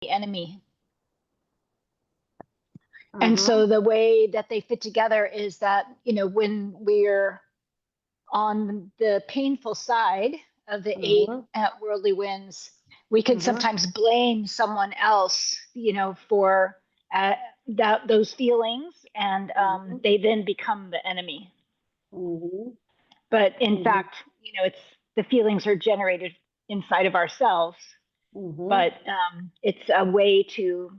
the enemy. And so the way that they fit together is that, when we're on the painful side of the eight worldly winds, we can sometimes blame someone else, for those feelings, and they then become the enemy. But in fact, it's the feelings are generated inside of ourselves, but it's a way to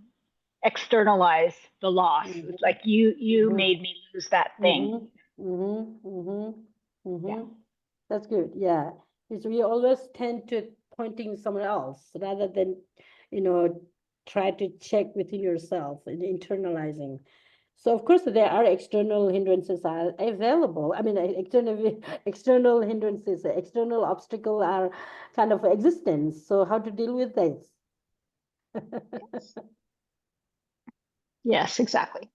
externalize the loss. It's like you made me lose that thing. Yeah. That's good. Yeah, because we always tend to pointing someone else rather than, try to check within yourself and internalizing. So of course there are external hindrances are available. I mean, external hindrances, external obstacles are kind of existence. So how to deal with this? Yes, exactly.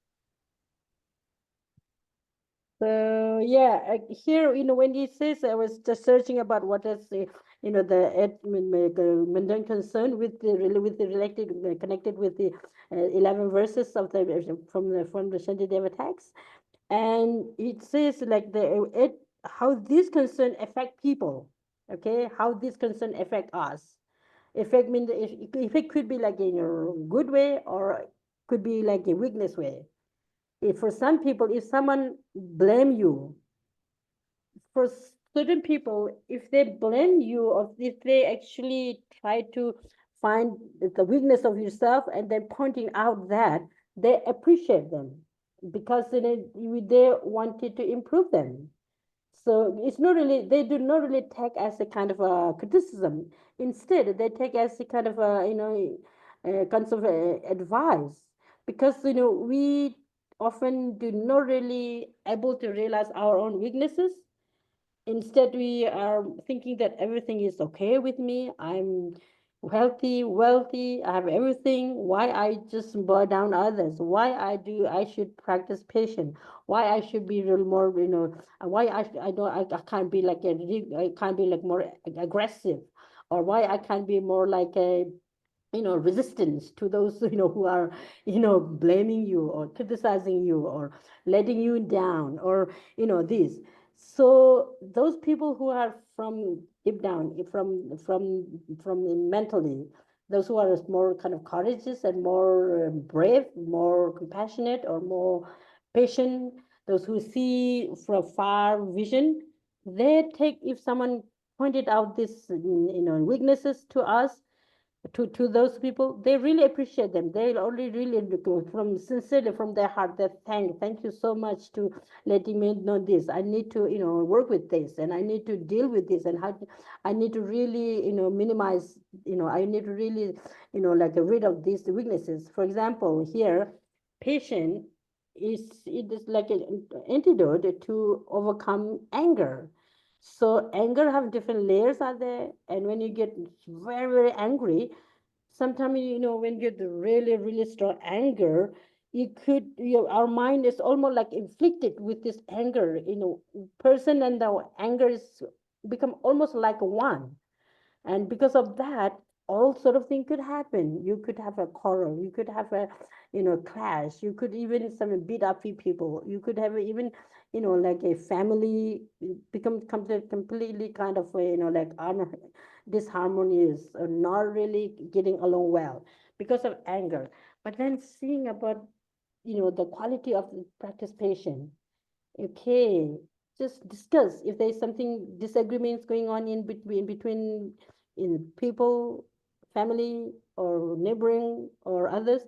So yeah, here, when he says, I was just searching about what is the, the mundane concern with the related connected with the 11 verses of the from the Shantideva text, and it says like how these concern affect people. Okay, how these concern affect us. Effect means if it could be like in a good way or could be like a weakness way. If for some people, if someone blame you, for certain people, if they blame you or if they actually try to find the weakness of yourself and then pointing out that, they appreciate them because they wanted to improve them. So it's not really, they do not really take as a kind of a criticism. Instead, they take as a kind of a, kind of advice, because, we often do not really able to realize our own weaknesses. Instead, we are thinking that everything is okay with me. I'm healthy, wealthy, I have everything. Why I just bow down others? Why I should practice patience? Why I should be real more, why I don't, I can't be like I can't be like more aggressive, or why I can't be more like a, resistance to those, who are, blaming you or criticizing you or letting you down, or, this. So those people who are from deep down, from mentally, those who are more kind of courageous and more brave, more compassionate, or more patient, those who see from far vision, they take, if someone pointed out this, weaknesses to us, to those people, they really appreciate them. They only really from sincerely from their heart, they thank you so much to letting me know this. I need to, work with this, and I need to deal with this, and I need to really, minimize, I need to really, like get rid of these weaknesses. For example, here, patient it is like an antidote to overcome anger. So anger have different layers are there, and when you get very, very angry, sometimes, when you get really, really strong anger, our mind is almost like inflicted with this anger, person, and the anger is become almost like one. And because of that, all sort of thing could happen. You could have a quarrel, you could have a, clash, you could even some beat up people, you could have even, like a family become completely kind of, like disharmonious or not really getting along well because of anger. But then seeing about, the quality of the practice patient. Okay, just discuss if there's something disagreements going on in between in people, family, or neighboring, or others.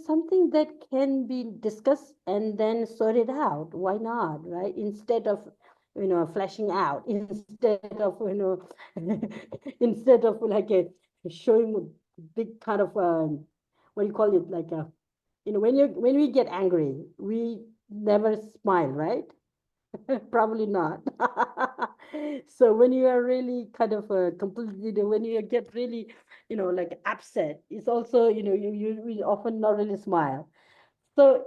Something that can be discussed and then sorted out. Why not, right? Instead of, flashing out, instead of, instead of like a showing big kind of what do you call it, like a, when we get angry, we never smile, right? Probably not. So when you are really kind of completely, when you get really, like upset, it's also, we often not really smile. So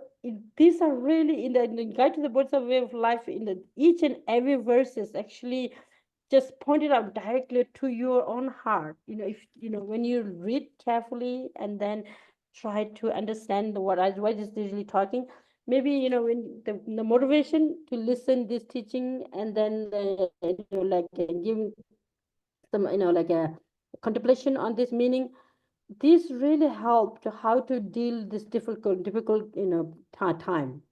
these are really in the Guide to the Bodhisattva Way of Life. In the each and every verse is actually just point it out directly to your own heart. If when you read carefully and then try to understand what is usually talking, maybe when the motivation to listen this teaching, and then like give some like a contemplation on this meaning, this really helped how to deal this difficult time.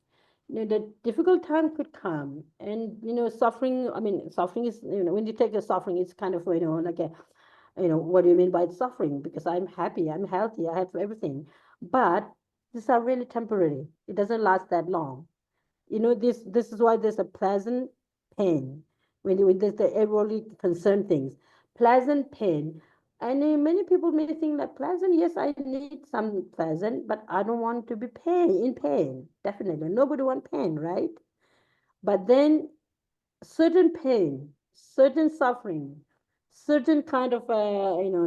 The difficult time could come, and suffering, I mean, suffering is, when you take the suffering, it's kind of like a, what do you mean by suffering? Because I'm happy, I'm healthy, I have everything, but these are really temporary. It doesn't last that long. This is why there's a pleasant pain when there's the everly concerned things. Pleasant pain. And many people may think that pleasant, yes, I need some pleasant, but I don't want to be in pain. Definitely. Nobody wants pain, right? But then certain pain, certain suffering, certain kind of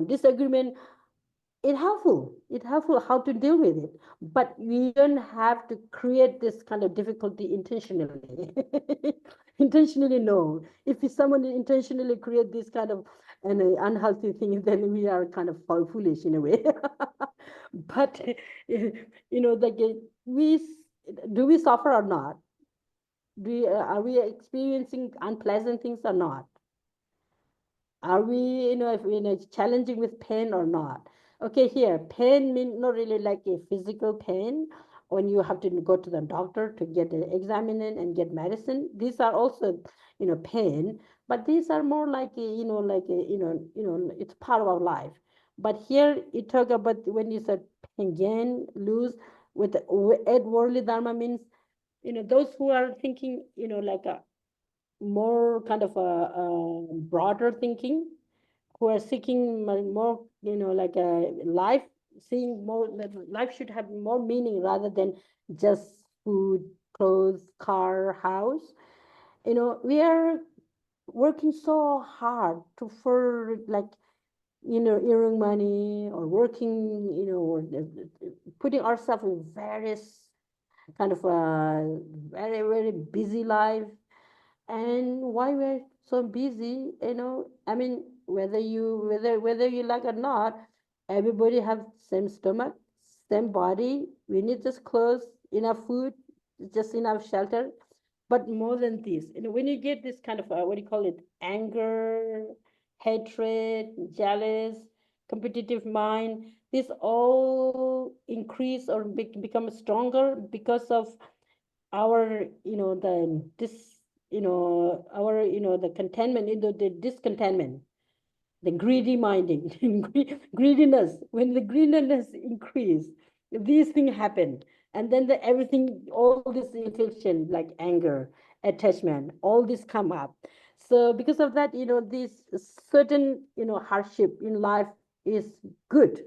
disagreement, it helpful how to deal with it, but we don't have to create this kind of difficulty intentionally. Intentionally, no. If someone intentionally create this kind of an unhealthy thing, then we are kind of foolish in a way. But like we do we suffer or not? Are we experiencing unpleasant things or not? Are we, challenging with pain or not? Okay, here, pain mean not really like a physical pain when you have to go to the doctor to get an examine and get medicine. These are also, pain, but these are more like a, it's part of our life. But here you talk about when you said pain, gain, lose, with worldly dharma means, those who are thinking, like a more kind of a broader thinking, who are seeking more, like a life, seeing more that life should have more meaning rather than just food, clothes, car, house. We are working so hard to for like earning money, or working, or putting ourselves in various kind of a very very busy life. And why we're so busy, I mean, whether you like or not, everybody have same stomach, same body. We need just clothes, enough food, just enough shelter. But more than this, when you get this kind of what do you call it, anger, hatred, jealous, competitive mind, this all increase or become stronger because of our the this our the contentment, the discontentment, the greedy minding, greediness. When the greediness increase, these things happen, and then everything, all this infliction like anger, attachment, all this come up. So because of that, this certain hardship in life is good.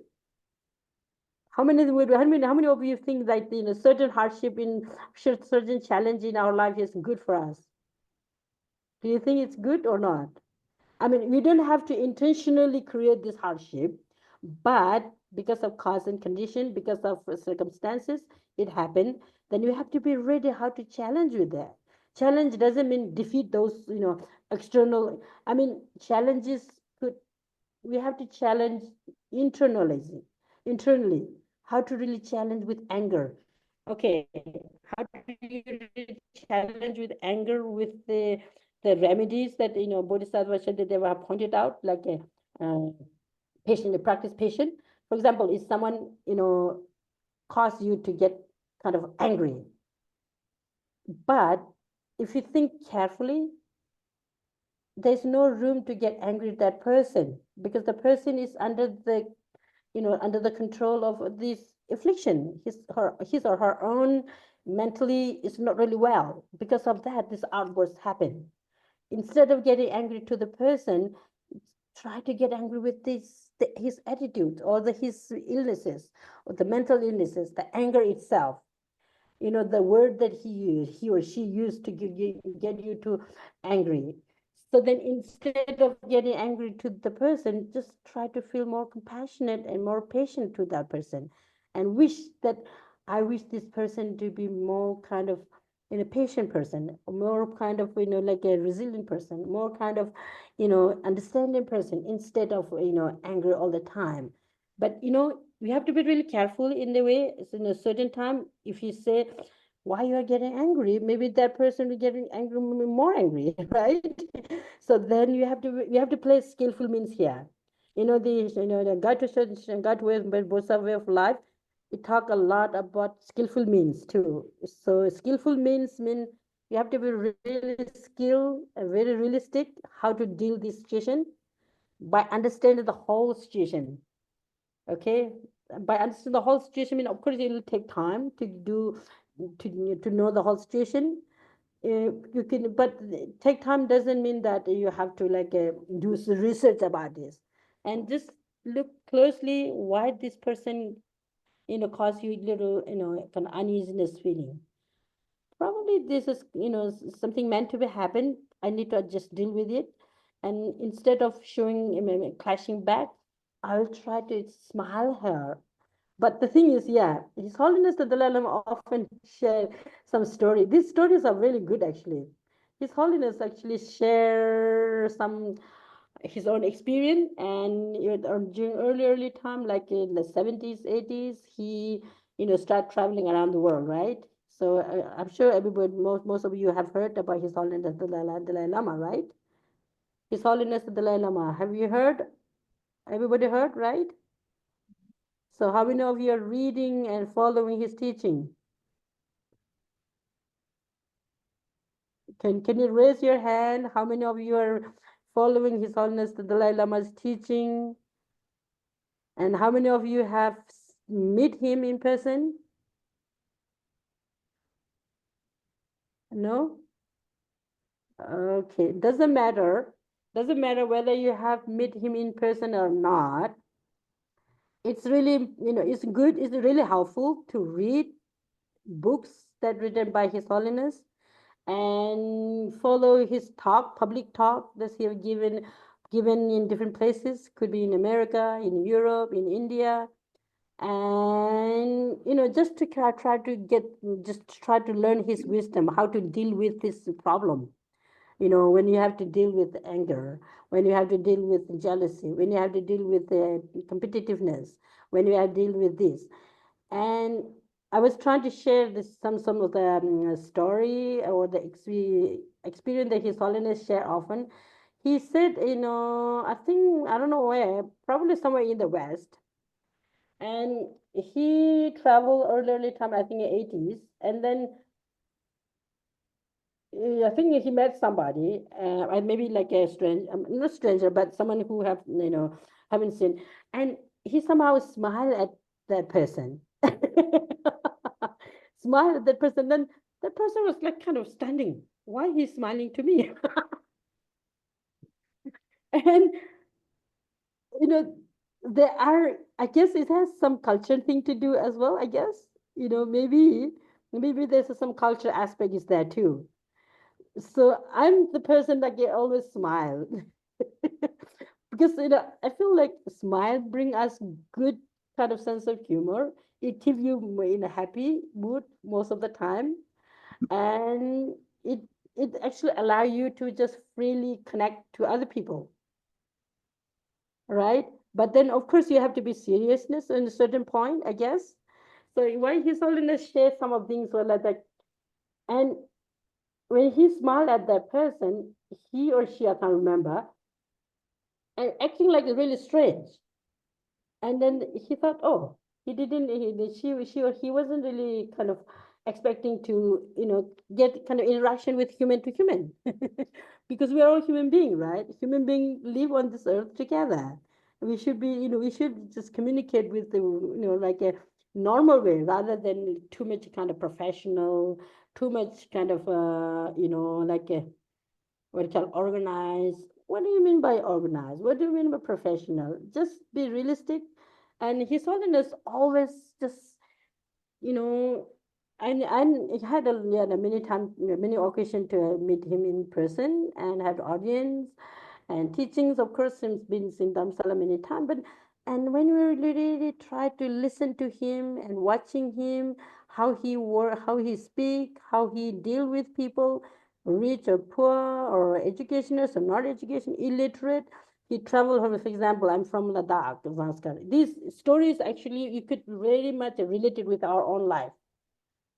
How many of you think that certain hardship in certain challenge in our life is good for us? Do you think it's good or not? I mean, we don't have to intentionally create this hardship, but because of cause and condition, because of circumstances, it happened. Then you have to be ready how to challenge with that. Challenge doesn't mean defeat those, external. I mean, challenges could, we have to challenge internally, how to really challenge with anger. Okay, how do you really challenge with anger with the remedies that Bodhisattva Shantideva have pointed out, like a patient, a practice patient. For example, if someone cause you to get kind of angry, but if you think carefully, there's no room to get angry at that person, because the person is under the under the control of this affliction. His or her own mentally is not really well. Because of that, this outburst happen. Instead of getting angry to the person, try to get angry with his attitude, or his illnesses, or the mental illnesses, the anger itself. The word that he or she used to get you to angry. So then, instead of getting angry to the person, just try to feel more compassionate and more patient to that person, and wish that, I wish this person to be more kind of in a patient person, more kind of, like a resilient person, more kind of, understanding person instead of, anger all the time. But, we have to be really careful in the way, so in a certain time, if you say, why you are getting angry, maybe that person will getting angry, more angry, right? So then we have to play skillful means here. The guide to Bodhisattva Way of Life, we talk a lot about skillful means too. So skillful means mean you have to be really skilled and very realistic how to deal this situation by understanding the whole situation. Okay, by understanding the whole situation, mean of course it will take time to do to know the whole situation. You can, but take time doesn't mean that you have to like do research about this, and just look closely why this person cause you little, kind of uneasiness feeling. Probably this is, something meant to be happen. I need to just deal with it. And instead of showing, clashing back, I'll try to smile her. But the thing is, yeah, His Holiness the Dalai Lama often share some story. These stories are really good, actually. His Holiness actually share some his own experience, and during early time, like in the 70s, 80s, he start traveling around the world, right? So I'm sure everybody, most of you have heard about His Holiness the Dalai Lama, right? His Holiness the Dalai Lama, have you heard? Everybody heard, right? So how many of you are reading and following his teaching? Can you raise your hand? How many of you are following His Holiness the Dalai Lama's teaching? And how many of you have met him in person? No? Okay. Doesn't matter whether you have met him in person or not. It's really, it's good, it's really helpful to read books that written by His Holiness and follow his talk, public talk that he have given in different places, could be in America, in Europe, in India, and just to try to learn his wisdom, how to deal with this problem. When you have to deal with anger, when you have to deal with jealousy, when you have to deal with competitiveness, when you have to deal with this. And I was trying to share this some of the story or the experience that His Holiness share often. He said, I think, I don't know where, probably somewhere in the West, and he traveled early time, I think in 80s, and then I think he met somebody, and maybe like a stranger, not stranger, but someone who have haven't seen, and he somehow smiled at that person, smiled at that person. Then that person was like kind of standing. Why he's smiling to me? And you know, there are. I guess it has some culture thing to do as well. I guess maybe there's some culture aspect is there too. So I'm the person that can always smile because I feel like smile bring us good kind of sense of humor. It keeps you in a happy mood most of the time, and it actually allow you to just freely connect to other people, right? But then of course you have to be seriousness in a certain point, I guess. So why His Holiness share some of things were like that, and when he smiled at that person, he or she, I can't remember, and acting like really strange. And then he thought, oh, he didn't, she or he wasn't really kind of expecting to, get kind of interaction with human to human. Because we are all human beings, right? Human beings live on this earth together. We should be, we should just communicate with the, like a normal way rather than too much kind of professional, too much kind of, like a what you call organized. What do you mean by organized? What do you mean by professional? Just be realistic. And His Holiness always just, you know, and I had a many time, many occasion to meet him in person and have audience and teachings. Of course, he's been in Dharamsala many times, but And when we really try to listen to him and watching him, how he work, how he speak, how he deal with people, rich or poor, or educationers or not education, illiterate. He traveled from, for example, I'm from Ladakh, Zanskar. These stories actually you could very much relate it with our own life.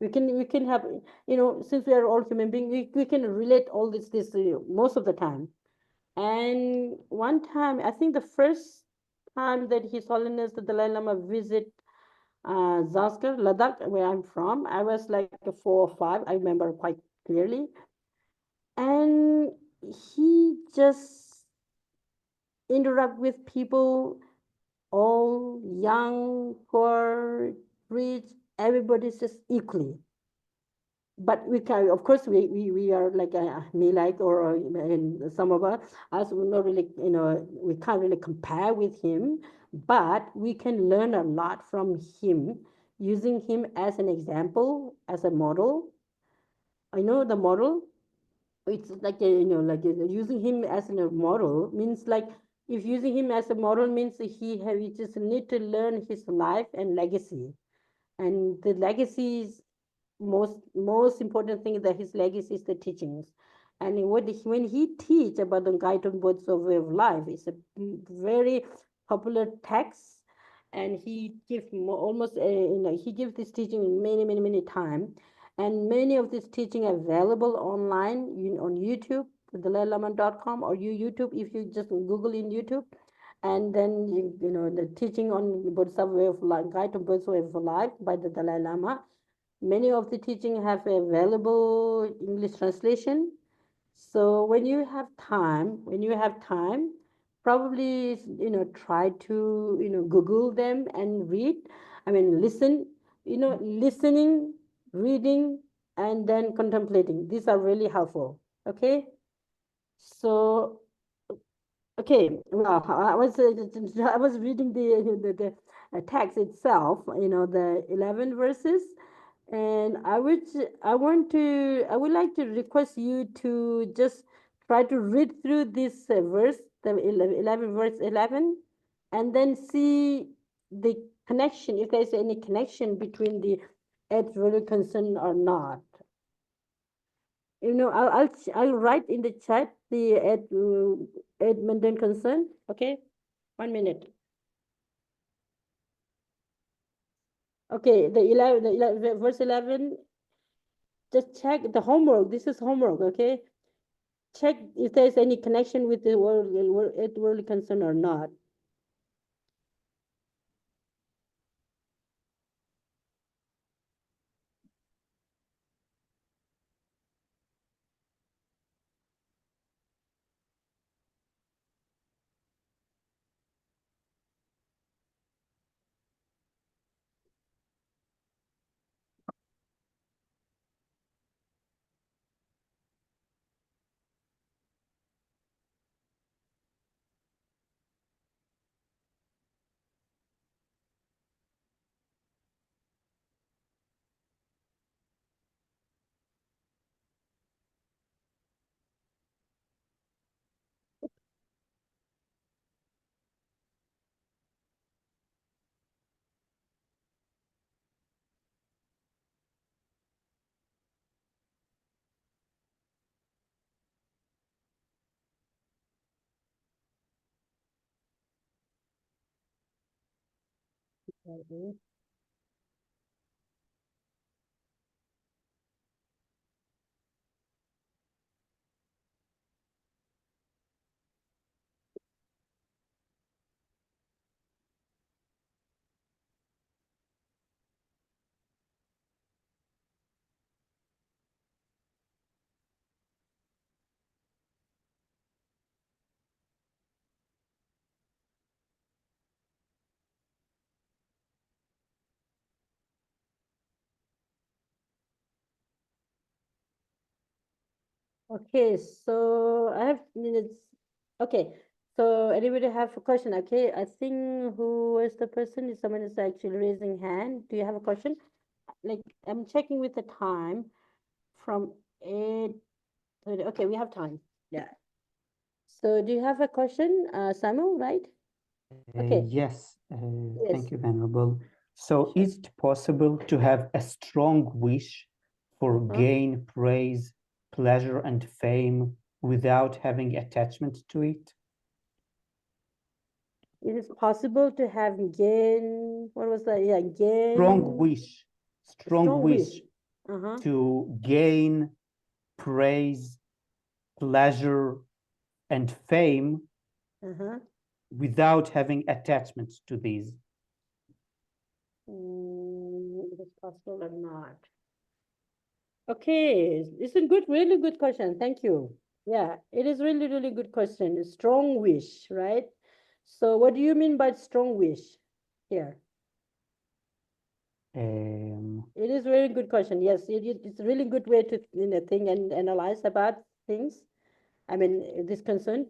We can have, since we are all human beings, we can relate all this most of the time. And one time, I think the first time that His Holiness the Dalai Lama visit Zanskar, Ladakh, where I'm from, I was like a 4 or 5. I remember quite clearly. And he just interact with people, all young, poor, rich, everybody's just equally. But we can, of course, we are like me, like, or and some of us will not really, we can't really compare with him, but we can learn a lot from him, using him as an example, as a model. I know the model. It's like like using him as a model means like, if using him as a model means we just need to learn his life and legacy, and the legacies, most important thing that his legacy is the teachings. And when he teach about the guide on Bodhisattva Way of Life, it's a very popular text, and he give almost he gives this teaching many time, and many of this teaching are available online on YouTube, dalailama.com, or YouTube, if you just Google in YouTube. And then the teaching on Bodhisattva Way of Life, Guide to Bodhisattva Way of Life by the Dalai Lama. Many of the teaching have available English translation. So when you have time, probably try to Google them and read. I mean, listen. Listening, reading, and then contemplating. These are really helpful. Okay. So okay, well, I was reading the text itself. The 11 verses, and I would like to request you to just try to read through this verse, the 11 verse 11, and then see the connection, if there's any connection between the eight really concern or not. I'll write in the chat the eight mundane concern. Okay, 1 minute. Okay, the 11 verse 11. Just check the homework. This is homework. Okay, check if there's any connection with the worldly concern or not. Okay. Okay, so I have minutes. Okay, so anybody have a question? Okay, I think who is the person? Is someone is actually raising hand? Do you have a question? Like, I'm checking with the time from 8:30. Okay, we have time. Yeah. So do you have a question, Samuel, right? Okay. Yes, Yes. thank you, Venerable. So is it possible to have a strong wish for gain, praise, pleasure, and fame without having attachment to it? It is possible to have gain. What was that? Yeah, Strong gain. wish, strong wish Uh-huh. to gain, praise, pleasure, and fame Uh-huh. without having attachment to these. It is possible or not? Okay, it's a good, really good question. Thank you. Yeah, it is really, really good question. A strong wish, right? So what do you mean by strong wish here? It is a very good question. Yes, it's a really good way to think and analyze about things. I mean, this concern,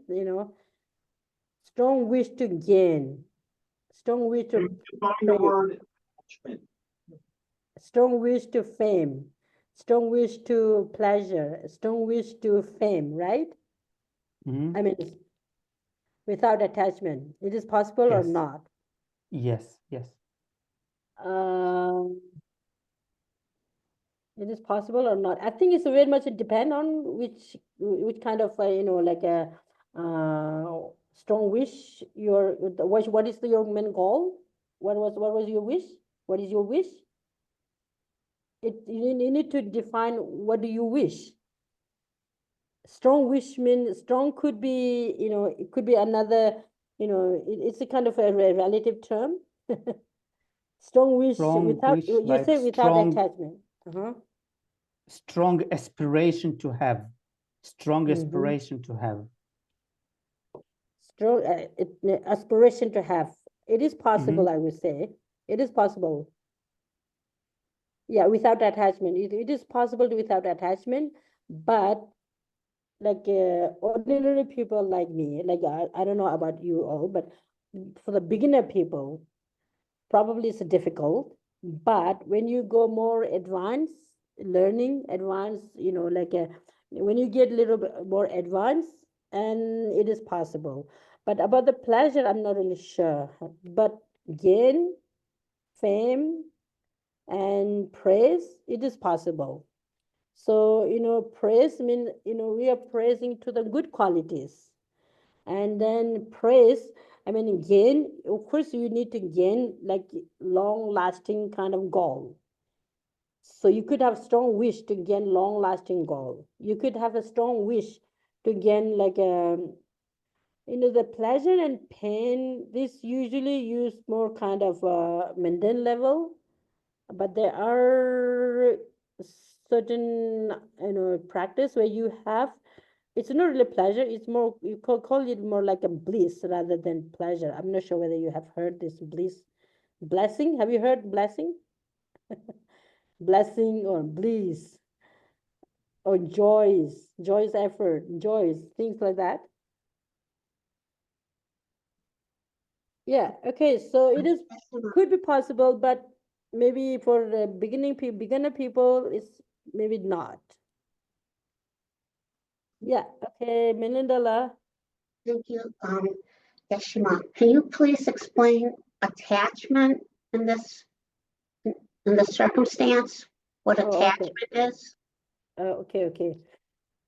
strong wish to gain, strong wish to praise, strong wish to fame, strong wish to pleasure, strong wish to fame, right? I mean, without attachment. It is possible or Yes. not? Yes, yes. It is possible or not? I think it's very much depend on which kind of like a strong wish your what is your main goal? What was your wish? What is your wish? You need to define what do you wish. Strong wish means strong could be it could be another it's a kind of a relative term. Strong wish Strong without wish, you like say without strong, attachment. strong aspiration to have. Strong aspiration to have. Strong aspiration to have. It is possible, I would say. It is possible. Yeah, without attachment. It is possible without attachment, but like ordinary people like me, like I don't know about you all, but for the beginner people, probably it's difficult. But when you go more advanced, learning advanced, like when you get a little bit more advanced, and it is possible. But about the pleasure, I'm not really sure. But gain, fame, and praise, it is possible. So, praise mean, we are praising to the good qualities. And then praise, I mean, gain, of course, you need to gain like long lasting kind of goal. So you could have strong wish to gain long lasting goal. You could have a strong wish to gain like the pleasure and pain. This usually use more kind of mundane level, but there are certain practice where you have it's not really pleasure, it's more you call it more like a bliss rather than pleasure. I'm not sure whether you have heard this bliss blessing. Have you heard blessing? Blessing or bliss or joys effort, joys, things like that. Yeah, okay, so it is could be possible, but maybe for the beginner people it's maybe not. Yeah, okay, Menindala. Thank you, Geshema. Can you please explain attachment in this circumstance? What attachment is? Okay.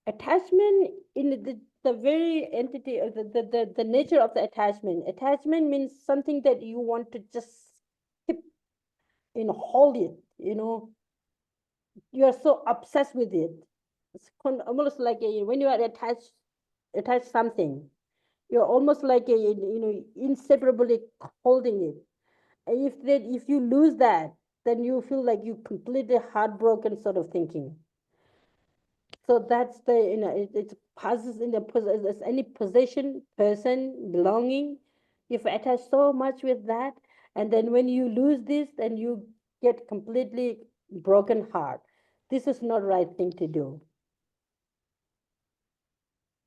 Attachment in the very entity of the nature of the attachment. Attachment means something that you want to just keep, hold it, you are so obsessed with it. It's almost like when you are attached something, you're almost like inseparably holding it. And if you lose that, then you feel like you completely heartbroken sort of thinking. So that's the it passes in the as any possession, person, belonging. If attach so much with that, and then when you lose this, then you get completely broken heart. This is not right thing to do.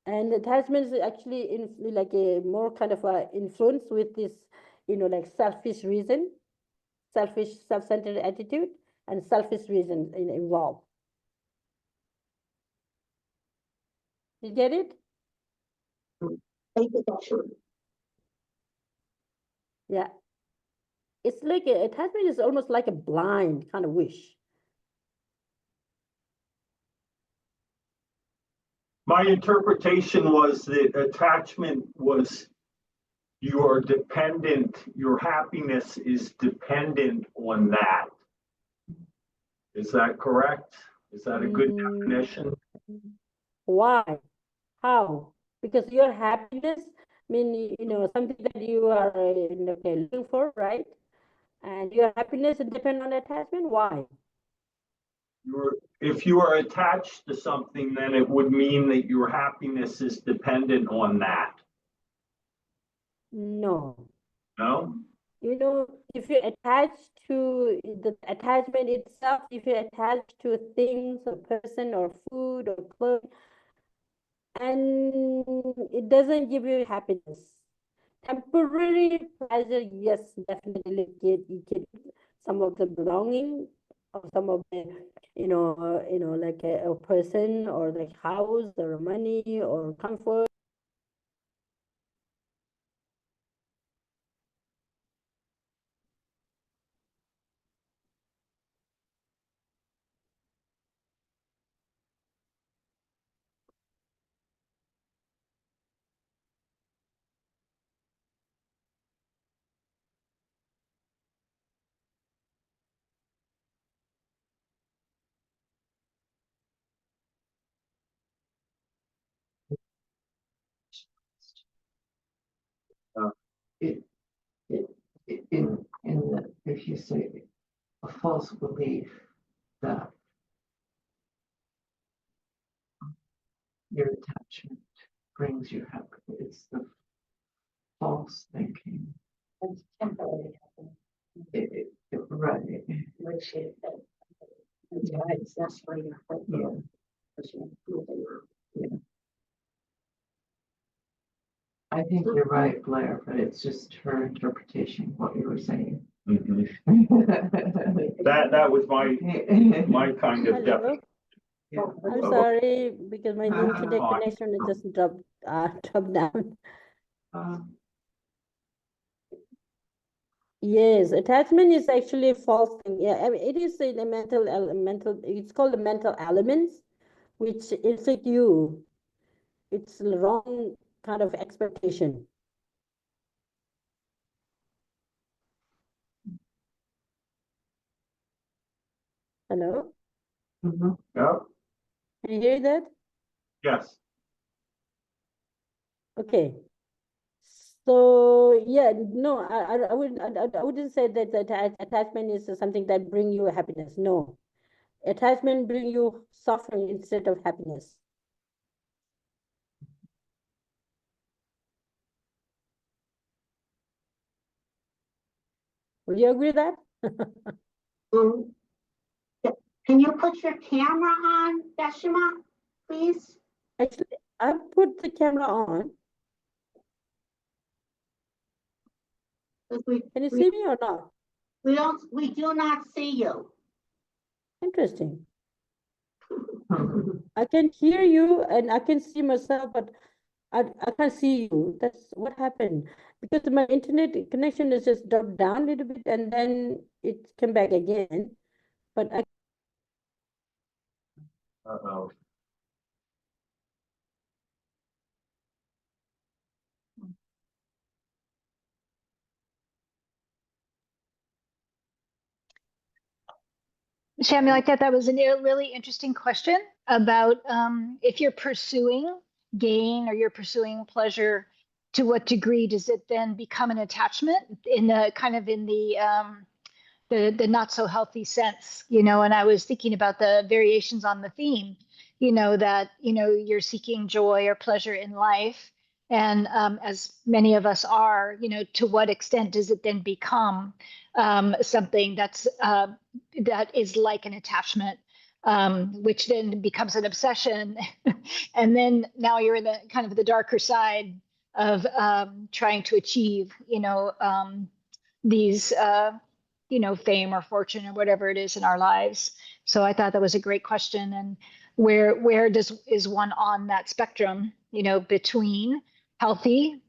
And attachment is actually like a more kind of a influence with this, like selfish reason, selfish, self-centered attitude, and selfish reason involved. You get it? Thank you, Geshema. Yeah. It's like attachment is almost like a blind kind of wish. My interpretation was that attachment was you are dependent, your happiness is dependent on that. Is that correct? Is that a good definition? Why? How? Because your happiness, I mean, something that you are looking for, right? And your happiness depends on attachment. Why? If you are attached to something, then it would mean that your happiness is dependent on that. No. No? If you're attached to the attachment itself, if you're attached to things or person or food or clothes, and it doesn't give you happiness. Temporary pleasure, yes, definitely you get some of the belonging or some of the, like a person or the house or money or comfort. If you say a false belief that your attachment brings you happiness, it's the false thinking. It's temporary, Right. which is right. That's why you're hoping. Yeah. I think you're right, Blair, but it's just her interpretation of what you were saying. Mhm. That was my kind of definition. I'm sorry because my internet connection is just dropped down. Yes, attachment is actually a false thing. Yeah, I mean, it is a mental. It's called the mental elements, which is like you. It's the wrong kind of expectation. Hello? Yeah. Can you hear that? Yes. Okay. So yeah, no, I wouldn't say that attachment is something that bring you happiness. No, attachment bring you suffering instead of happiness. Will you agree with that? Um, Can you put your camera on, Geshema, please? Actually, I've put the camera on. 'Cause Can you see me or not? we do not see you. Interesting. I can hear you and I can see myself, but I can't see you. That's what happened. Because my internet connection is just dropped down a little bit and then it came back again. But I Uh-oh. Samuel, I thought that was a really interesting question about if you're pursuing gain or you're pursuing pleasure, to what degree does it then become an attachment in the kind of in the not so healthy sense, and I was thinking about the variations on the theme, that you're seeking joy or pleasure in life, and as many of us are, to what extent does it then become something that is like an attachment, which then becomes an obsession, and then now you're in the kind of the darker side of trying to achieve, these fame or fortune or whatever it is in our lives. So I thought that was a great question. And where is one on that spectrum, between healthy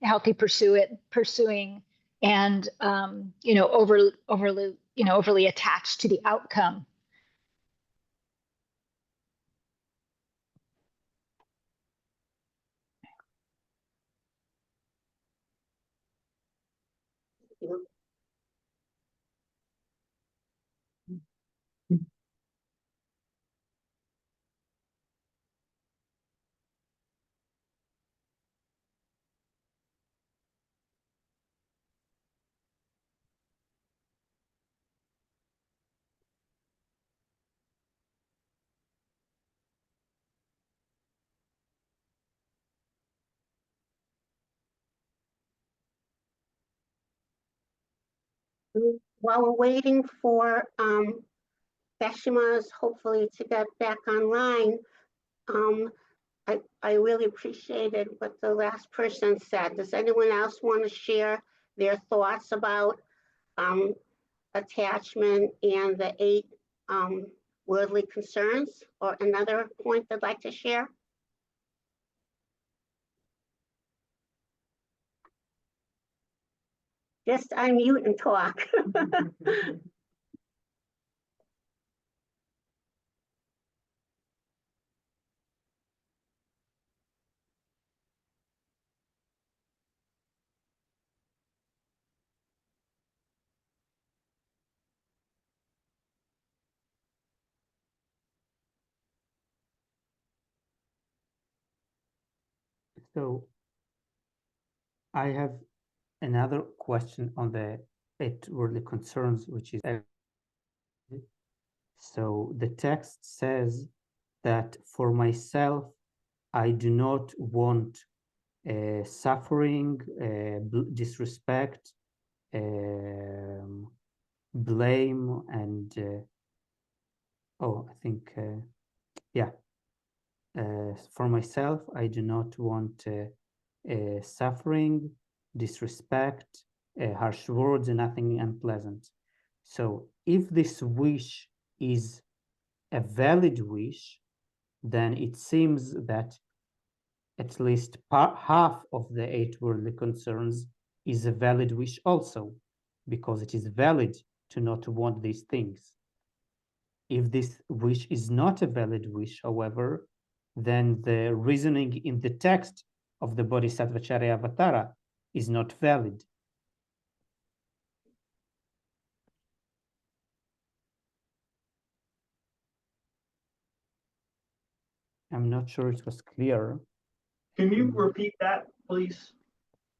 pursuing and overly attached to the outcome. While we're waiting for Geshema's hopefully to get back online, I really appreciated what the last person said. Does anyone else want to share their thoughts about attachment and the 8 worldly concerns, or another point they'd like to share? Just unmute and talk. So I have another question on the 8 worldly concerns, which is, so the text says that for myself, I do not want suffering, disrespect, blame, and I think, for myself, I do not want suffering, disrespect, harsh words, and nothing unpleasant. So if this wish is a valid wish, then it seems that at least half of the 8 worldly concerns is a valid wish also, because it is valid to not want these things. If this wish is not a valid wish, however, then the reasoning in the text of the Bodhisattva Charyavatara is not valid. I'm not sure it was clear. Can you repeat that, please?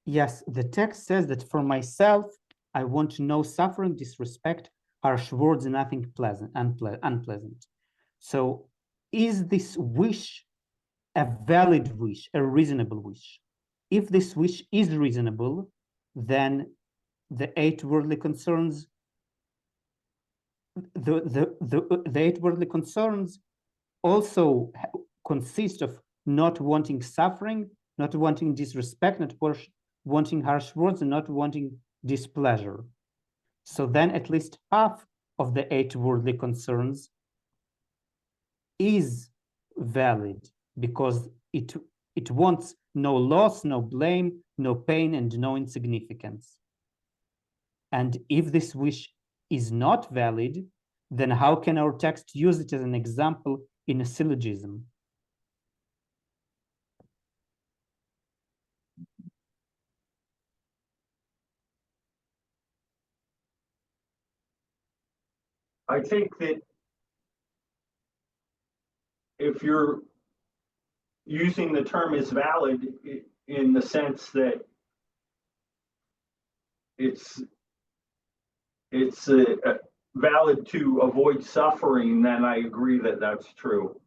Yes, the text says that for myself, I want no suffering, disrespect, harsh words, and nothing unpleasant. So is this wish a valid wish, a reasonable wish? If this wish is reasonable, then the 8 worldly concerns, the 8 worldly concerns also consist of not wanting suffering, not wanting disrespect, not wanting harsh words, and not wanting displeasure. So then at least half of the 8 worldly concerns is valid, because it wants no loss, no blame, no pain, and no insignificance. And if this wish is not valid, then how can our text use it as an example in a syllogism? I think that if you're using the term is valid in the sense that it's valid to avoid suffering, then I agree that that's true.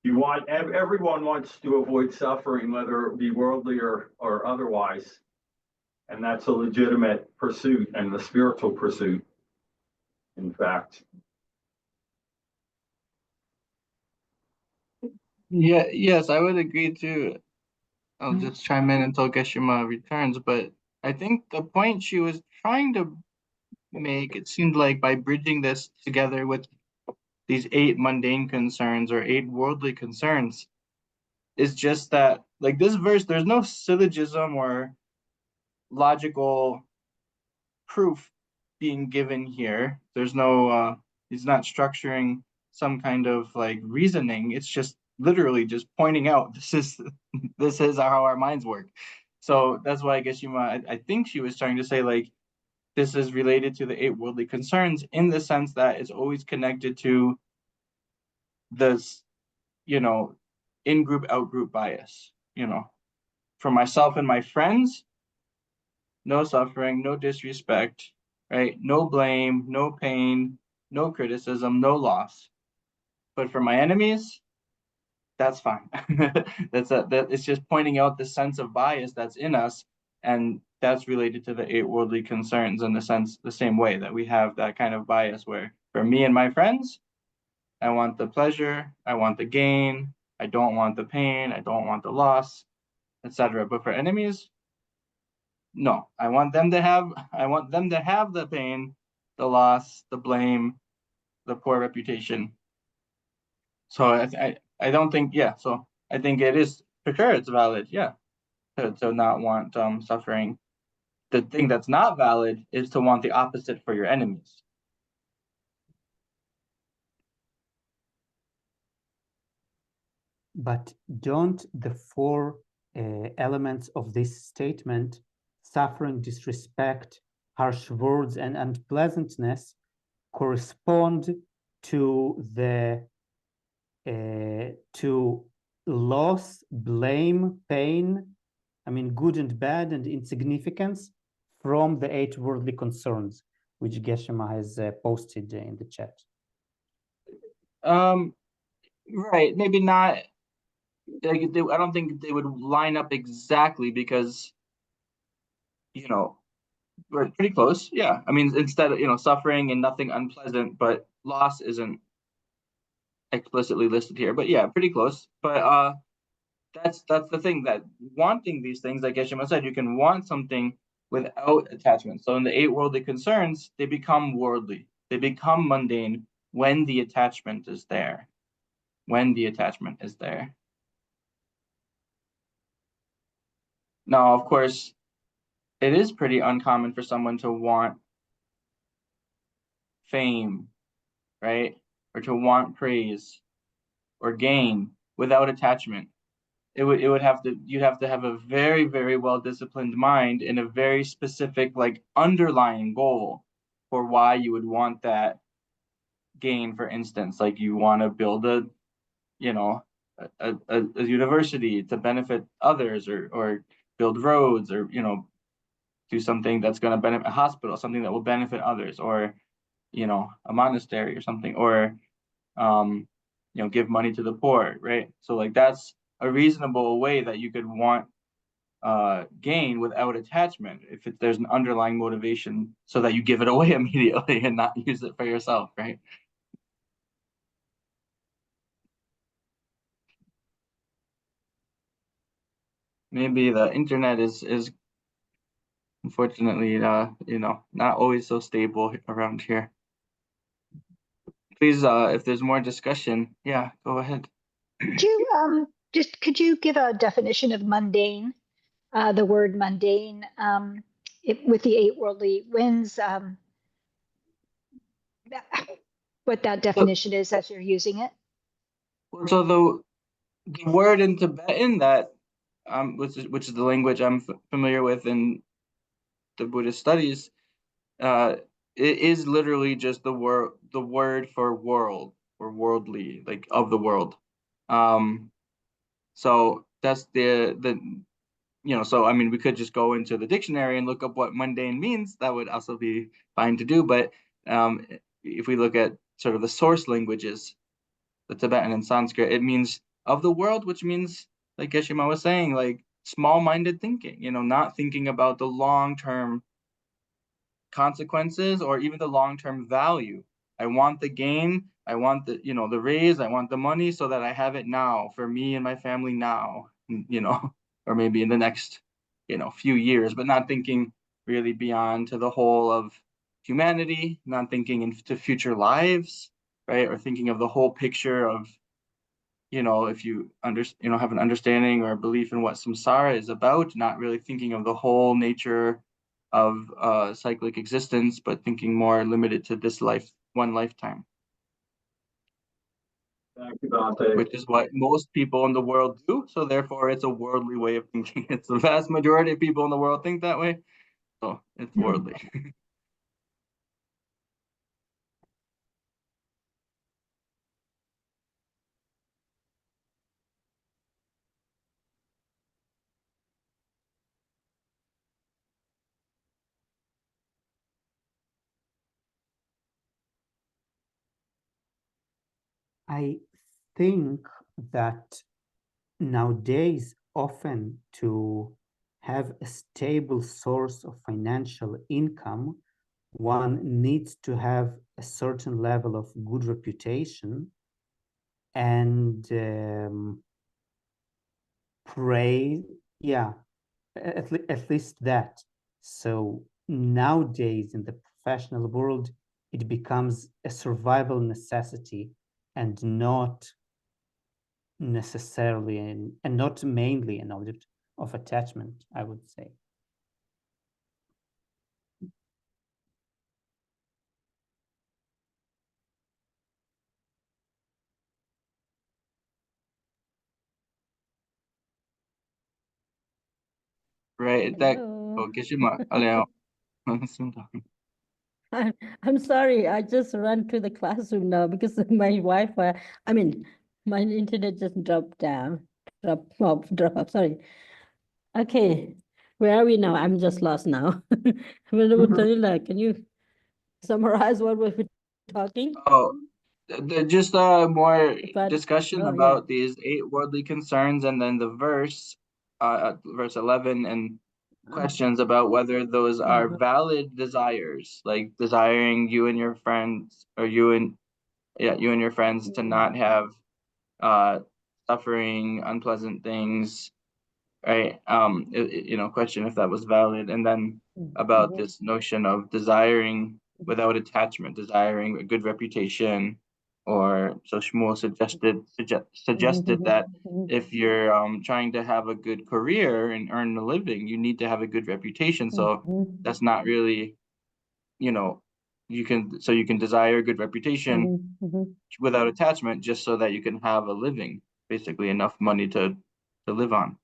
Everyone wants to avoid suffering, whether it be worldly or otherwise, and that's a legitimate pursuit and the spiritual pursuit, in fact. Yeah, yes, I would agree too. I'll just chime in until Geshema returns, but I think the point she was trying to make, it seemed like, by bridging this together with these 8 mundane concerns or 8 worldly concerns, is just that, like, this verse, there's no syllogism or logical proof being given here. There's no, he's not structuring some kind of like reasoning. It's just literally just pointing out this is how our minds work. So that's why Geshema, I think she was trying to say like, this is related to the 8 worldly concerns in the sense that it's always connected to this, in-group, out-group bias, for myself and my friends, no suffering, no disrespect, right? No blame, no pain, no criticism, no loss. But for my enemies, that's fine. That it's just pointing out the sense of bias that's in us, and that's related to the 8 worldly concerns in the same way that we have that kind of bias where for me and my friends, I want the pleasure, I want the gain, I don't want the pain, I don't want the loss, etc. But for enemies, no, I want them to have the pain, the loss, the blame, the poor reputation. So I don't think, yeah, so I think it is, for sure it's valid, yeah, to not want suffering. The thing that's not valid is to want the opposite for your enemies. But don't the 4 elements of this statement, suffering, disrespect, harsh words, and unpleasantness, correspond to the to loss, blame, pain, good and bad, and insignificance from the 8 worldly concerns, which Geshema has posted in the chat? Right, maybe not. I don't think they would line up exactly because, we're pretty close. Yeah, instead of suffering and nothing unpleasant, but loss isn't explicitly listed here. But yeah, pretty close. But that's the thing, that wanting these things, like Geshema said, you can want something without attachment. So in the 8 worldly concerns, they become worldly, they become mundane when the attachment is there. When the attachment is there. Now, of course, it is pretty uncommon for someone to want fame, right? Or to want praise or gain without attachment. You'd have to have a very, very well-disciplined mind and a very specific like underlying goal for why you would want that gain. For instance, like you want to build a university to benefit others, or build roads, or do something that's going to benefit a hospital, something that will benefit others, or a monastery or something, or give money to the poor, right? So like that's a reasonable way that you could want gain without attachment, if there's an underlying motivation so that you give it away immediately and not use it for yourself, right? Maybe the internet is unfortunately not always so stable around here. Please, if there's more discussion, yeah, go ahead. Could you give a definition of mundane? The word mundane, with the 8 worldly winds, what that definition is as you're using it. So the word in Tibetan that which is the language I'm familiar with in the Buddhist studies, it is literally just the word for world, or worldly, like of the world. So that's so we could just go into the dictionary and look up what mundane means. That would also be fine to do. But if we look at sort of the source languages, the Tibetan and Sanskrit, it means of the world, which means, like Geshema was saying, like small-minded thinking, not thinking about the long-term consequences or even the long-term value. I want the gain, I want the the raise, I want the money so that I have it now for me and my family now, or maybe in the next few years, but not thinking really beyond to the whole of humanity, not thinking into future lives, right? Or thinking of the whole picture of if you have an understanding or a belief in what samsara is about, not really thinking of the whole nature of cyclic existence, but thinking more limited to this one lifetime. Thank you, Dante. Which is what most people in the world do. So therefore, it's a worldly way of thinking. It's the vast majority of people in the world think that way. So it's worldly. I think that nowadays, often to have a stable source of financial income, one needs to have a certain level of good reputation and pray, at least that. So nowadays in the professional world, it becomes a survival necessity and not necessarily and not mainly an object of attachment, I would say. Right. That Hello. Geshema, aleo. I'm sorry, I just ran to the classroom now because my Wi-Fi, I mean, my internet just dropped, sorry. Okay, where are we now? I'm just lost now. Tanila, can you summarize what we've been talking? Oh, just more But, discussion oh, about these 8 worldly concerns, and then the verse 11, and questions about whether those are valid desires, like desiring you and your friends, or you and your friends to not have suffering, unpleasant things, right? Question if that was valid, and then about this notion of desiring without attachment, desiring a good reputation, or so Shmuel suggested that if you're trying to have a good career and earn a living, you need to have a good reputation. So that's not really, you can desire a good reputation without attachment, just so that you can have a living, basically enough money to live on.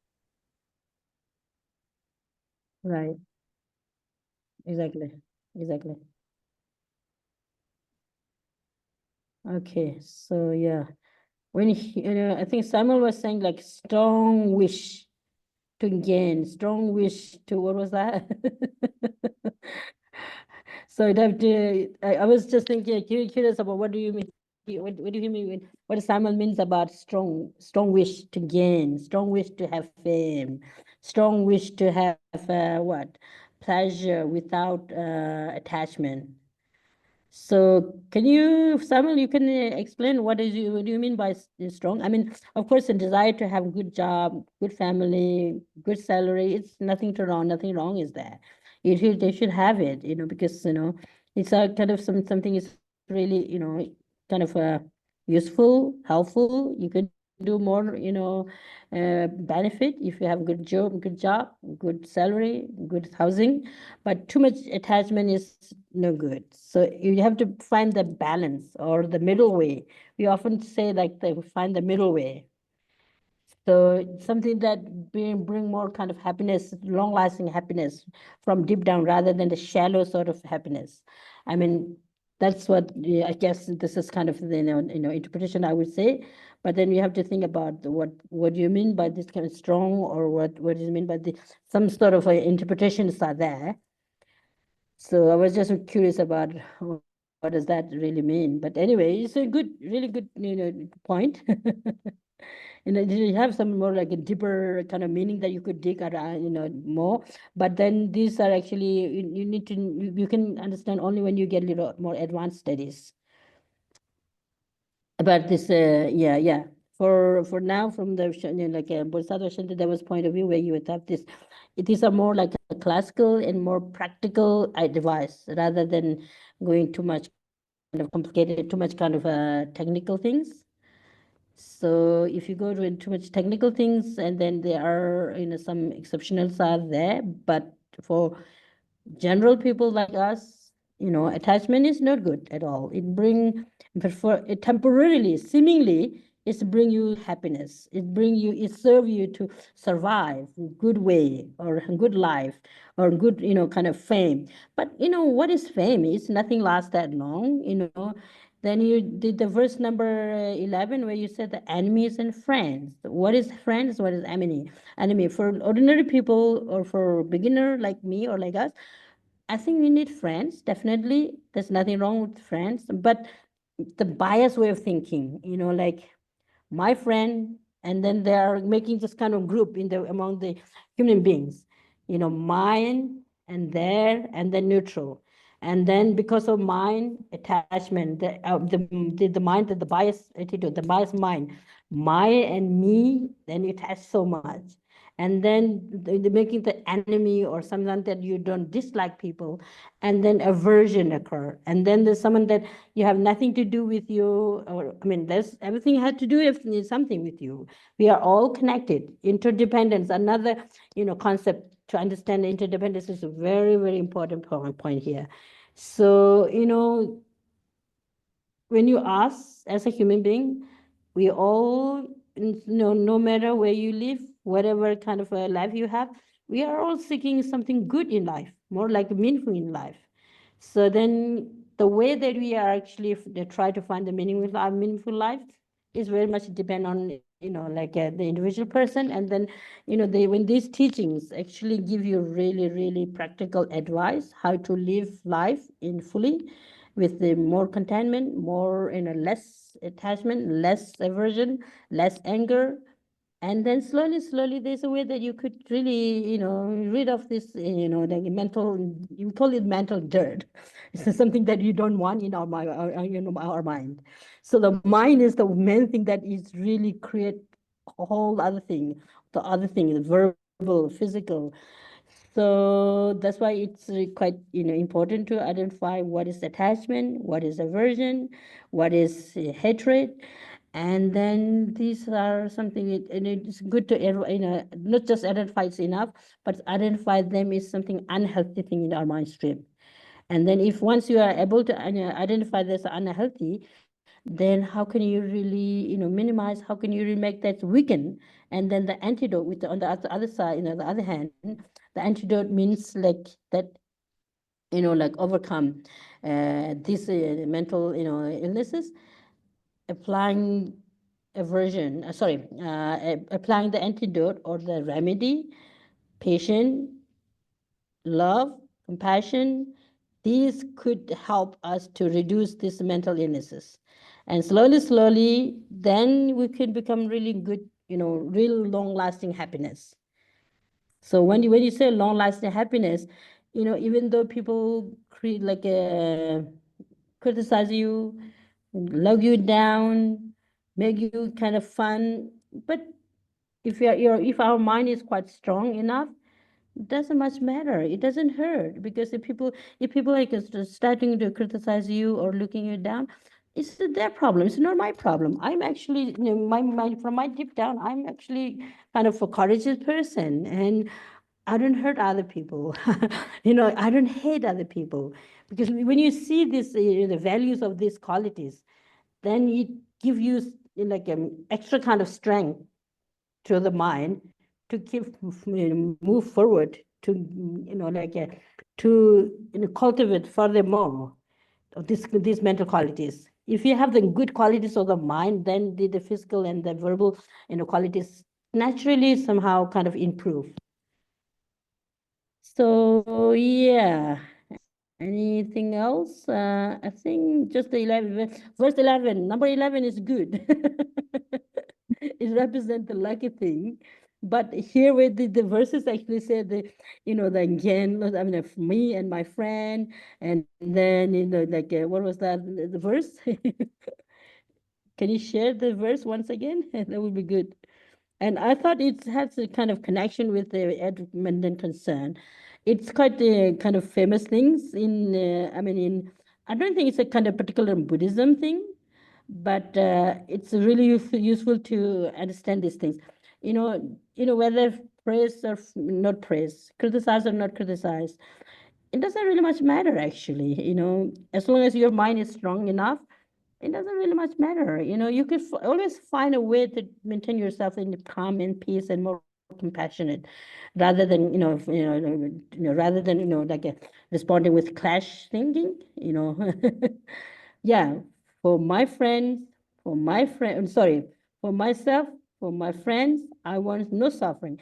Right. Exactly. Okay, so yeah, when I think Samuel was saying like strong wish to gain, strong wish to, what was that? So I'd have to, I was just thinking, curious about what do you mean? What do you mean? What Samuel means about strong wish to gain, strong wish to have fame, strong wish to have what? Pleasure without attachment. So can you, Samuel, you can explain what do you mean by strong? I mean, of course, a desire to have a good job, good family, good salary. It's nothing wrong is there. They should have it, because it's a kind of something is really kind of useful, helpful. You can do more, benefit if you have good job, good salary, good housing. But too much attachment is no good. So you have to find the balance or the middle way. We often say like find the middle way. So something that bring more kind of happiness, long-lasting happiness from deep down, rather than the shallow sort of happiness. I mean, that's what I guess this is kind of the interpretation I would say. But then you have to think about what do you mean by this kind of strong, or what do you mean by some sort of interpretations are there. So I was just curious about what does that really mean. But anyway, it's a really good point. You have some more like a deeper kind of meaning that you could dig around, more. But then these are actually you need to you can understand only when you get a little more advanced studies about this. For now, from the Bodhisattva Shantideva's point of view, where you would have this, these are more like a classical and more practical advice, rather than going too much kind of complicated, too much kind of technical things. So if you go to too much technical things, and then there are, some exceptionals are there, but for general people like us, attachment is not good at all. But for it temporarily, seemingly, it's bring you happiness. It serve you to survive in good way, or a good life, or good, kind of fame. But what is fame? It's nothing lasts that long. Then you did the verse number 11, where you said the enemies and friends. What is friends? What is enemy? Enemy for ordinary people, or for beginner like me or like us, I think we need friends, definitely. There's nothing wrong with friends, but the biased way of thinking, like my friend, and then they are making this kind of group among the human beings, mine and their, and then neutral. And then because of mine attachment, the mind, the bias attitude, the biased mind, my and me, then you attach so much. And then making the enemy, or something that you don't dislike people, and then aversion occur. And then there's someone that you have nothing to do with you, or there's everything had to do with something with you. We are all connected. Interdependence, another concept to understand interdependence, is a very, very important point here. So when you ask, as a human being, we all, no matter where you live, whatever kind of a life you have, we are all seeking something good in life, more like meaningful in life. So then the way that we are actually try to find the meaningful life is very much depend on, the individual person. And then, when these teachings actually give you really, really practical advice, how to live life in fully, with the more contentment, more, less attachment, less aversion, less anger. And then slowly, there's a way that you could really, rid of this, the mental, you call it mental dirt. It's something that you don't want in our mind. So the mind is the main thing that is really create a whole other thing, the other thing, the verbal, physical. So that's why it's quite, important to identify what is attachment, what is aversion, what is hatred. And then these are something, and it's good to, not just identify it's enough, but identify them is something unhealthy thing in our mind stream. And then if once you are able to identify this unhealthy, then how can you really, minimize, how can you really make that weaken? And then the antidote on the other side, the other hand, the antidote means like that, like overcome these mental, illnesses, applying aversion, applying the antidote or the remedy, patience, love, compassion. These could help us to reduce these mental illnesses. And slowly, then we can become really good, real long-lasting happiness. So when you say long-lasting happiness, even though people criticize you, lug you down, make you kind of fun, but if our mind is quite strong enough, it doesn't much matter. It doesn't hurt, because if people like starting to criticize you or looking you down, it's their problem. It's not my problem. I'm actually, from my deep down, I'm actually kind of a courageous person, and I don't hurt other people. I don't hate other people, because when you see this, the values of these qualities, then it give you like an extra kind of strength to the mind to keep move forward, to to cultivate furthermore of these mental qualities. If you have the good qualities of the mind, then the physical and the verbal qualities naturally somehow kind of improve. So yeah. Anything else? I think just the 11, verse 11, number 11 is good. It represents the lucky thing. But here where the verses actually say the again, I mean, me and my friend, and then, like, what was that, the verse? Can you share the verse once again? That would be good. And I thought it has a kind of connection with the Mundane concern. It's quite a kind of famous things in, I don't think it's a kind of particular Buddhism thing, but it's really useful to understand these things. Whether praise or not praise, criticize or not criticize, it doesn't really much matter actually. As long as your mind is strong enough, it doesn't really much matter. You could always find a way to maintain yourself in calm and peace and more compassionate, rather than rather than like responding with clash thinking. Yeah, for my friends, sorry, for myself, for my friends, I want no suffering.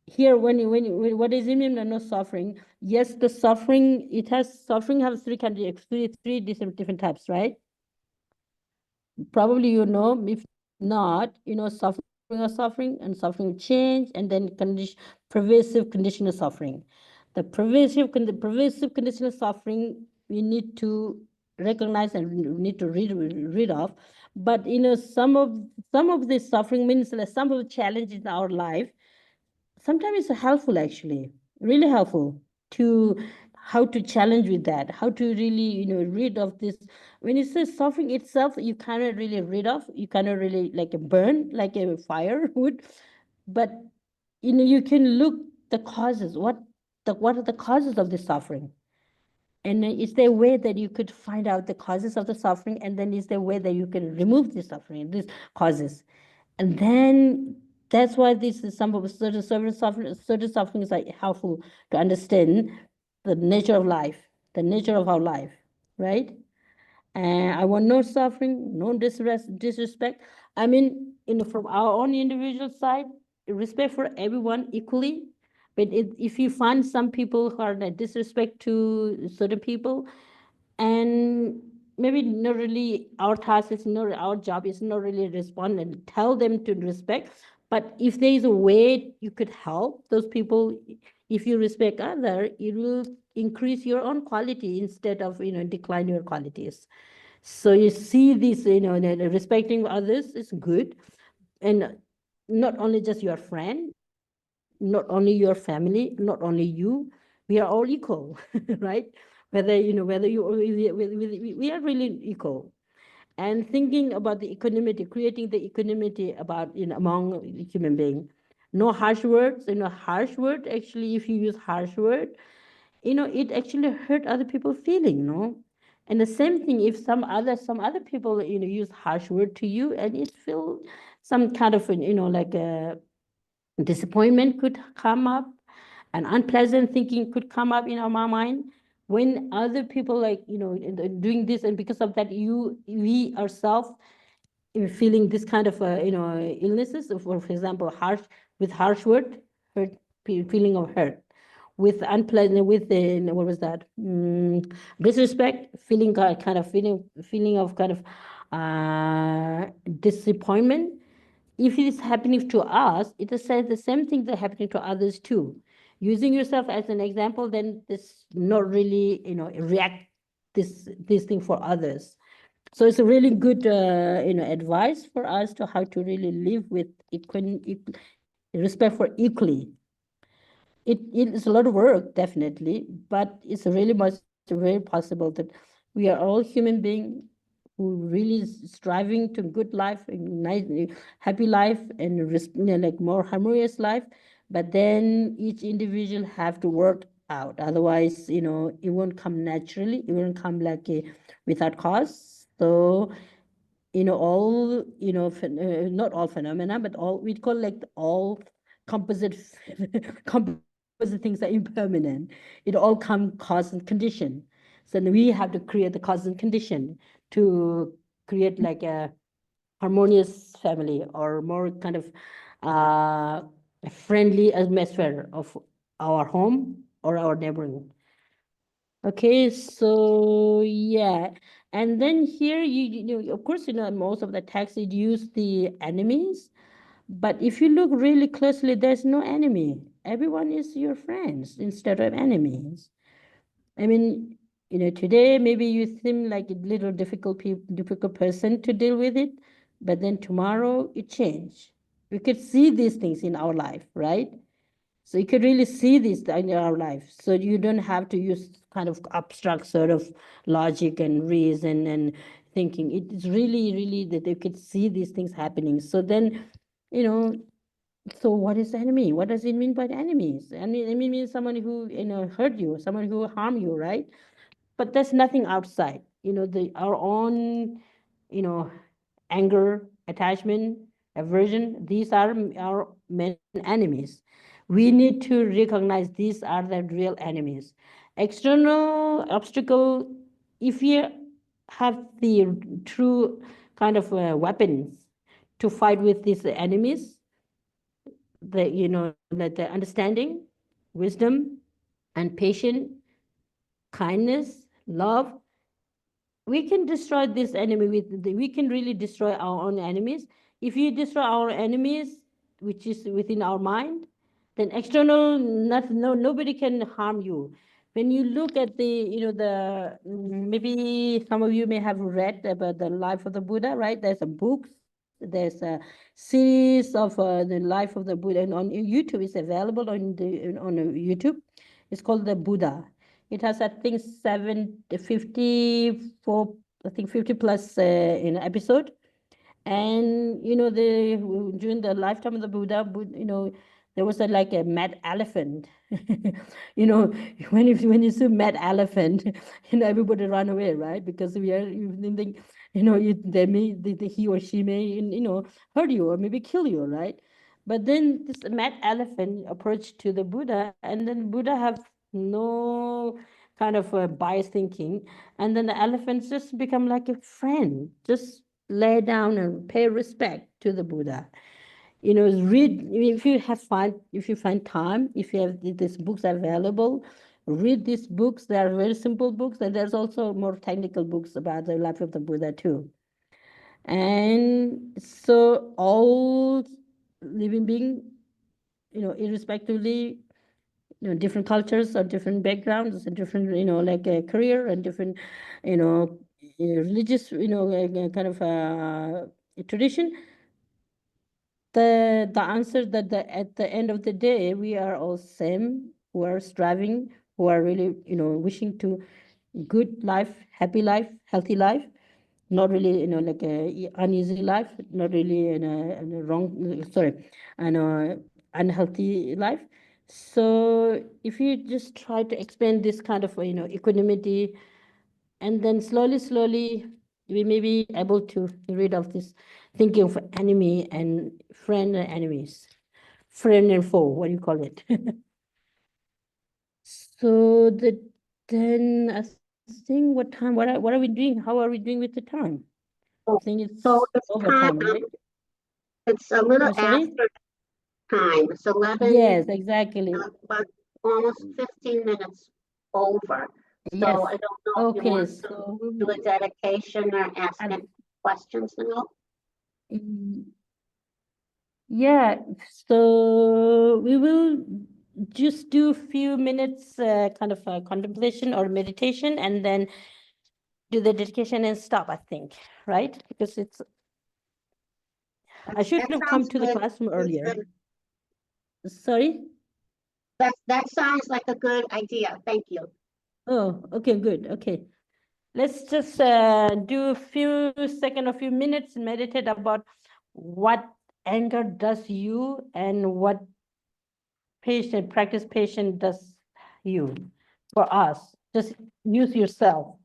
Here, what is it mean by no suffering? Yes, the suffering, suffering has three different types, right? Probably if not, suffering and suffering change, and then pervasive conditional suffering. The pervasive conditional suffering we need to recognize and we need to rid of. But some of this suffering means that some of the challenges in our life, sometimes it's helpful actually, really helpful to how to challenge with that, how to really rid of this. When it says suffering itself, you cannot really rid of, you cannot really like burn like a fire would, but you can look the causes, what are the causes of the suffering, and is there a way that you could find out the causes of the suffering, and then is there a way that you can remove the suffering, these causes. And then that's why this is some of certain sufferings are helpful to understand the nature of life, the nature of our life, right? And I want no suffering, no disrespect. I mean, from our own individual side, respect for everyone equally. But if you find some people who are like disrespect to certain people, and maybe not really our task is not, our job is not really respond and tell them to respect, but if there is a way you could help those people, if you respect other, it will increase your own quality instead of decline your qualities. So you see this, respecting others is good, and not only just your friend, not only your family, not only you, we are all equal, right? Whether you, we are really equal. And thinking about the equanimity, creating the equanimity about, among human beings. No harsh words, harsh word, actually, if you use harsh word, it actually hurt other people feeling, no? And the same thing, if some other people, use harsh word to you, and it feel some kind of, like a disappointment could come up, and unpleasant thinking could come up in our mind when other people, like doing this, and because of that, we ourselves feeling this kind of illnesses, for example, harsh word, hurt, feeling of hurt, with unpleasant, with the what was that, disrespect, feeling kind of feeling of kind of disappointment. If it is happening to us, it is the same thing that happening to others too. Using yourself as an example, then this not really, react this thing for others. So it's a really good, advice for us to how to really live with respect for equally. It is a lot of work, definitely, but it's really much very possible that we are all human beings who really is striving to good life, nice, happy life, and like more harmonious life. But then each individual have to work out. Otherwise, it won't come naturally. It won't come like without cause. So all not all phenomena, but all we call like all composite composite things are impermanent. It all come cause and condition. So then we have to create the cause and condition to create like a harmonious family, or more kind of friendly atmosphere of our home or our neighboring. Okay, so yeah, and then here of course, most of the texts it use the enemies, but if you look really closely, there's no enemy. Everyone is your friends instead of enemies. I mean, today maybe you seem like a little difficult person to deal with it, but then tomorrow it change. We could see these things in our life, right? So you could really see this in our life. So you don't have to use kind of abstract sort of logic and reason and thinking. It's really, really that they could see these things happening. So then, you know, so what is enemy? What does it mean by enemies? Enemy means someone who, hurt you, someone who harm you, right? But there's nothing outside. Our own, anger, attachment, aversion, these are our main enemies. We need to recognize these are the real enemies. External obstacle, if you have the true kind of weapons to fight with these enemies, the understanding, wisdom, and patience, kindness, love, we can destroy this enemy we can really destroy our own enemies. If you destroy our enemies, which is within our mind, then external, nobody can harm you. When you look at maybe some of you may have read about the life of the Buddha, right? There's a book, there's a series of the life of the Buddha, and on YouTube. It's available on YouTube. It's called the Buddha. It has, I think, 54, I think 50 plus episode. And during the lifetime of the Buddha, there was like a mad elephant. When you see mad elephant, everybody run away, right? Because you think, he or she may, hurt you or maybe kill you, right? But then this mad elephant approached to the Buddha, and then Buddha have no kind of biased thinking, and then the elephants just become like a friend, just lay down and pay respect to the Buddha. Read, if you find time, if you have these books available, read these books. They are very simple books, and there's also more technical books about the life of the Buddha too. And so all living being, irrespectively, different cultures or different backgrounds and different, like a career and different, religious, kind of tradition. The answer that at the end of the day, we are all same, who are striving, who are really, wishing to good life, happy life, healthy life, not really, like a uneasy life, not really in a wrong, sorry, unhealthy life. So if you just try to expand this kind of, equanimity, and then slowly, we may be able to rid of this thinking of enemy and friend and enemies, friend and foe, what do you call it? So then I think what are we doing? How are we doing with the time? I think it's So it's overtime, right? It's a little Sorry? after time. It's 11, Yes, exactly. but almost 15 minutes over. Yes. So I don't know if you Okay, want so to do a dedication or ask any questions now. mm, yeah, so we will just do a few minutes kind of contemplation or meditation, and then do the dedication and stop, I think, right? Because I should That have come sounds to the good. classroom That's earlier. good. Sorry? That sounds like a good idea. Thank you. Oh, okay, good. Okay. Let's just do a few seconds, a few minutes, meditate about what anger does you and what practice patient does you for us. Just use yourself.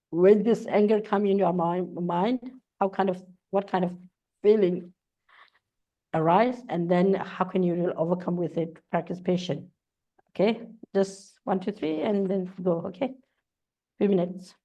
When this anger come in your mind, what kind of feeling arise, and then how can you overcome with it? Practice patient. Okay, just 1, 2, 3, and then go. Okay, few minutes.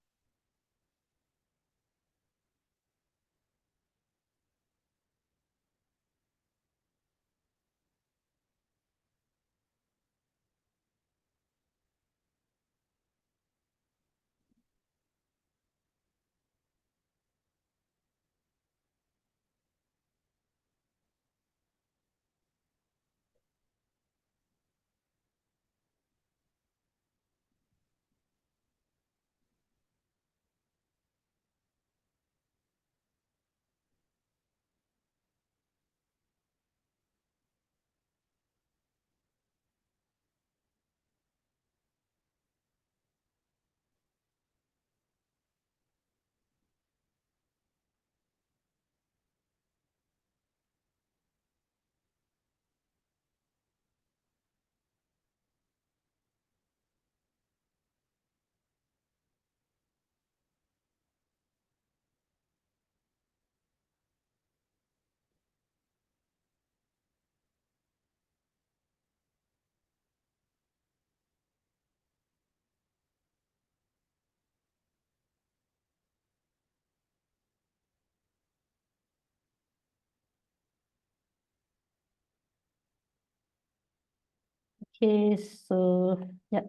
Okay, so yeah.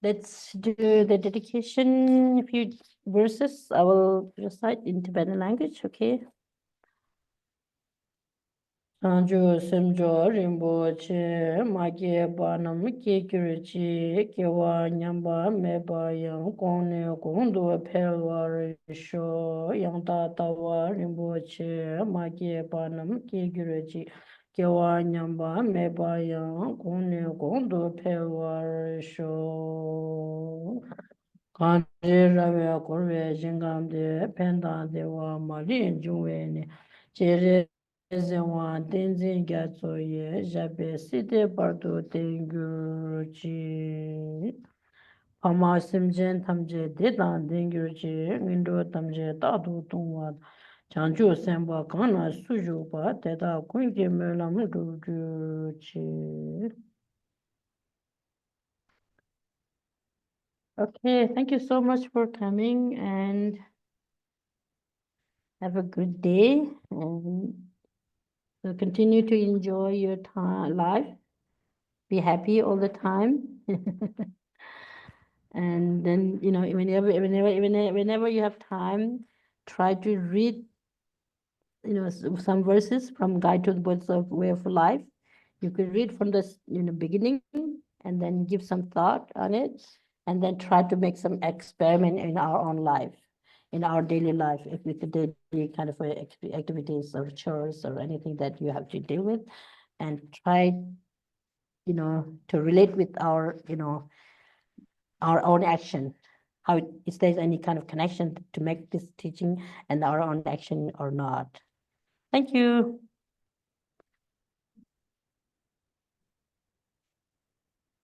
Let's do the dedication, a few verses. I will recite in Tibetan language, okay? Sanjo semjo rinpoche magye banam ke kyurichi kewa nyamba meba yang kone kondo pelwa risho yang tawa rinpoche magye banam ke kyurichi kewa nyamba meba yang kone kondo pelwa risho kanji rawe korwe jingamde penda dewa mari jungwe ne chere Tenzin Tenzin gyatso ye jabe site bardo dengyurchi pama simjen tamje dedan dengyurchi ngindo tamje dadu tungwa chanchu senpa kana suju pa deda kungi melam dujuchi. Okay, thank you so much for coming and have a good day and so continue to enjoy your time, life. Be happy all the time. And then, whenever you have time, try to read, some verses from Guide to the Bodhisattva Way of Life. You could read from the, beginning and then give some thought on it and then try to make some experiment in our own life, in our daily life, with the daily kind of activities or chores or anything that you have to deal with, and try, to relate with our own action, how if there's any kind of connection to make this teaching and our own action or not. Thank you.